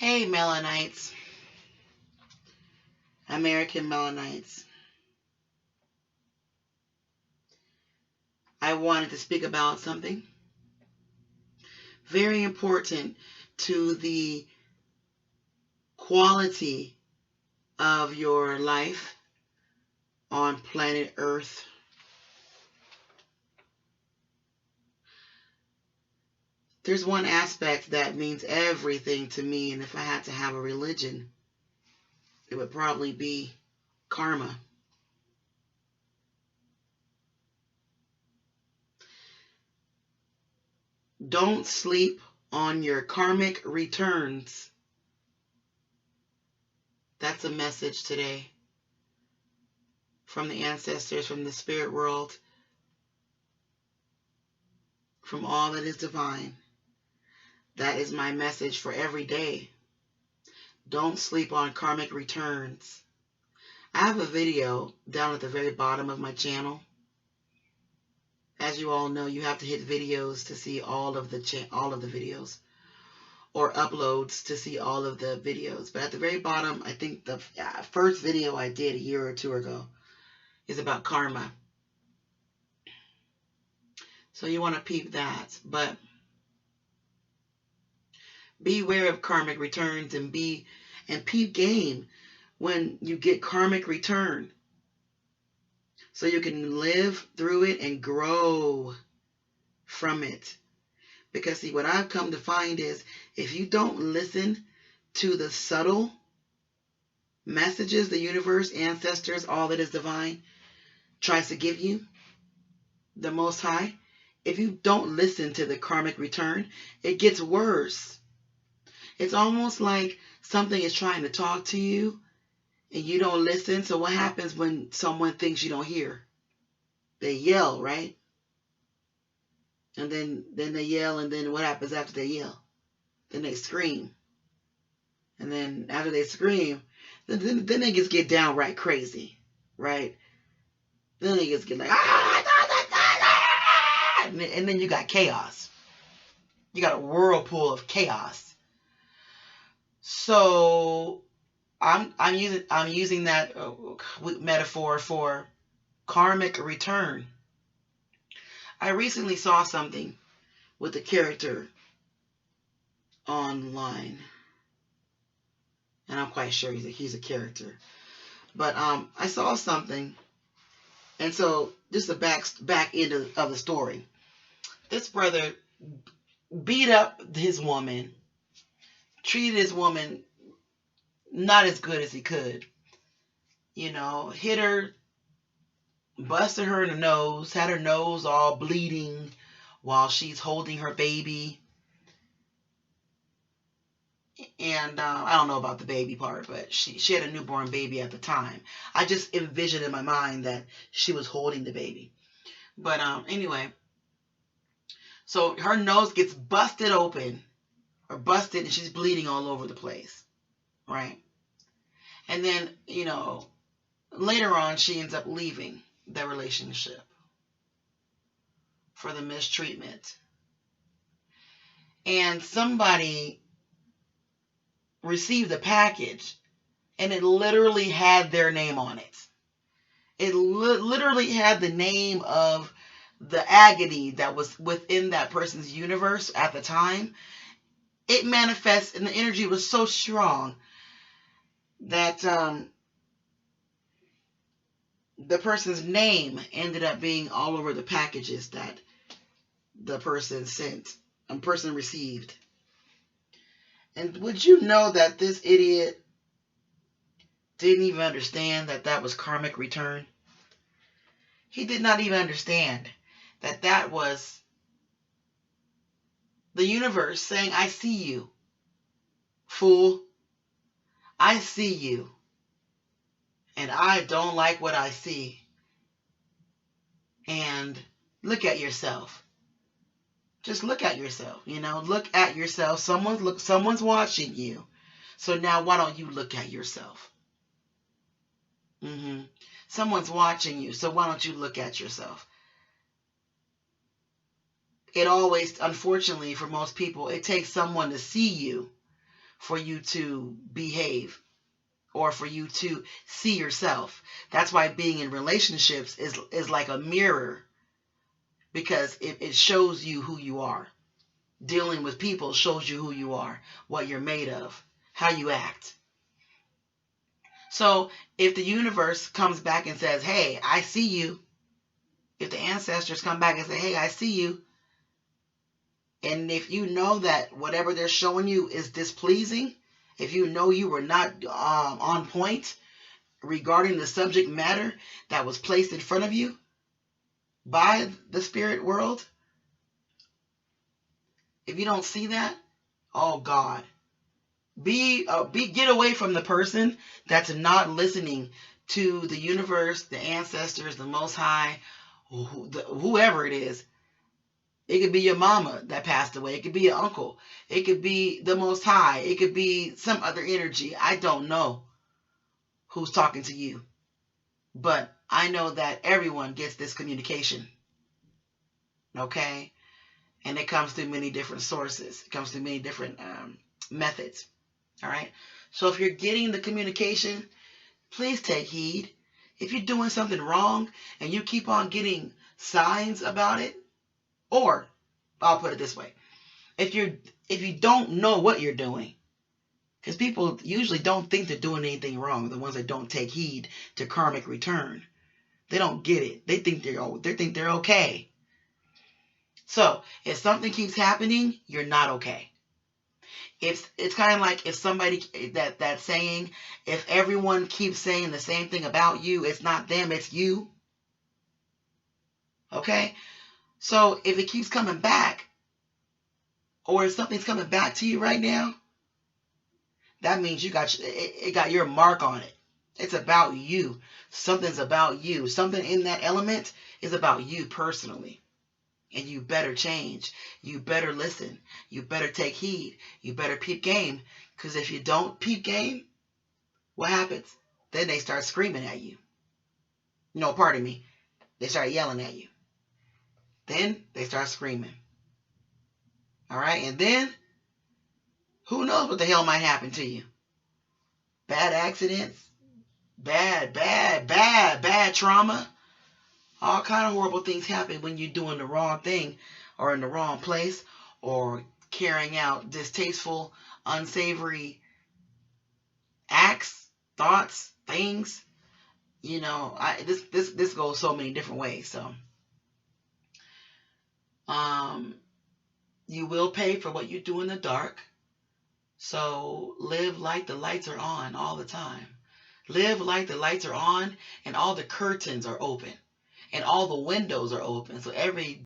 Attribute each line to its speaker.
Speaker 1: Hey, Melanites, American Melanites. I wanted to speak about something very important to the quality of your life on planet Earth. There's one aspect that means everything to me, and if I had to have a religion, it would probably be karma. Don't sleep on your karmic returns. That's a message today from the ancestors, from the spirit world, from all that is divine. That is my message for every day. Don't sleep on karmic returns. I have a video down at the very bottom of my channel. As you all know, you have to hit videos to see all of the videos, or uploads to see all of the videos. But at the very bottom, I think the first video I did a year or two ago is about karma. So you want to peep that. But beware of karmic returns, and peep game when you get karmic return, so you can live through it and grow from it. Because see, what I've come to find is, if you don't listen to the subtle messages the universe, ancestors, all that is divine tries to give you, the Most High, if you don't listen to the karmic return, it gets worse. It's almost like something is trying to talk to you and you don't listen. So what happens when someone thinks you don't hear? They yell, right? And then they yell, and then what happens after they yell? Then they scream. And then after they scream, then they just get downright crazy, right? Then they just get like, and then you got chaos. You got a whirlpool of chaos. So I'm using that metaphor for karmic return. I recently saw something with a character online, and I'm quite sure he's a character. But I saw something, and so this is the back end of the story. This brother beat up his woman, treated his woman not as good as he could. Hit her, busted her in the nose, had her nose all bleeding while she's holding her baby. And I don't know about the baby part, but she had a newborn baby at the time. I just envisioned in my mind that she was holding the baby. But anyway, so her nose gets busted open, or busted, and she's bleeding all over the place, right? And then, later on, she ends up leaving the relationship for the mistreatment. And somebody received a package, and it literally had their name on it. It literally had the name of the agony that was within that person's universe at the time. It manifests, and the energy was so strong that the person's name ended up being all over the packages that the person received. And would you know that this idiot didn't even understand that that was karmic return? He did not even understand that that was the universe saying, I see you, fool. I see you. And I don't like what I see. And look at yourself. Just look at yourself. Look at yourself. Someone's watching you. So now why don't you look at yourself? Someone's watching you. So why don't you look at yourself? It always, unfortunately for most people, it takes someone to see you for you to behave or for you to see yourself. That's why being in relationships is like a mirror, because it shows you who you are. Dealing with people shows you who you are, what you're made of, how you act. So if the universe comes back and says, hey, I see you, if the ancestors come back and say, hey, I see you, and if you know that whatever they're showing you is displeasing, if you know you were not on point regarding the subject matter that was placed in front of you by the spirit world, if you don't see that, oh God, get away from the person that's not listening to the universe, the ancestors, the Most High, whoever it is. It could be your mama that passed away. It could be your uncle. It could be the Most High. It could be some other energy. I don't know who's talking to you, but I know that everyone gets this communication. Okay? And it comes through many different sources. It comes through many different methods. All right? So if you're getting the communication, please take heed. If you're doing something wrong and you keep on getting signs about it, or I'll put it this way, if you don't know what you're doing, because people usually don't think they're doing anything wrong, the ones that don't take heed to karmic return, they don't get it. They think they're okay. So if something keeps happening, you're not okay. It's kind of like if somebody that saying, if everyone keeps saying the same thing about you, it's not them, it's you. Okay? So if it keeps coming back, or if something's coming back to you right now, that means it got your mark on it. It's about you. Something's about you. Something in that element is about you personally. And you better change. You better listen. You better take heed. You better peep game. Because if you don't peep game, what happens? Then they start screaming at you. No, pardon me. They start yelling at you. Then they start screaming. All right? And then, who knows what the hell might happen to you? Bad accidents. Bad trauma. All kind of horrible things happen when you're doing the wrong thing, or in the wrong place, or carrying out distasteful, unsavory acts, thoughts, things. You know, this goes so many different ways. So, you will pay for what you do in the dark. So live like the lights are on all the time. Live like the lights are on and all the curtains are open and all the windows are open. So every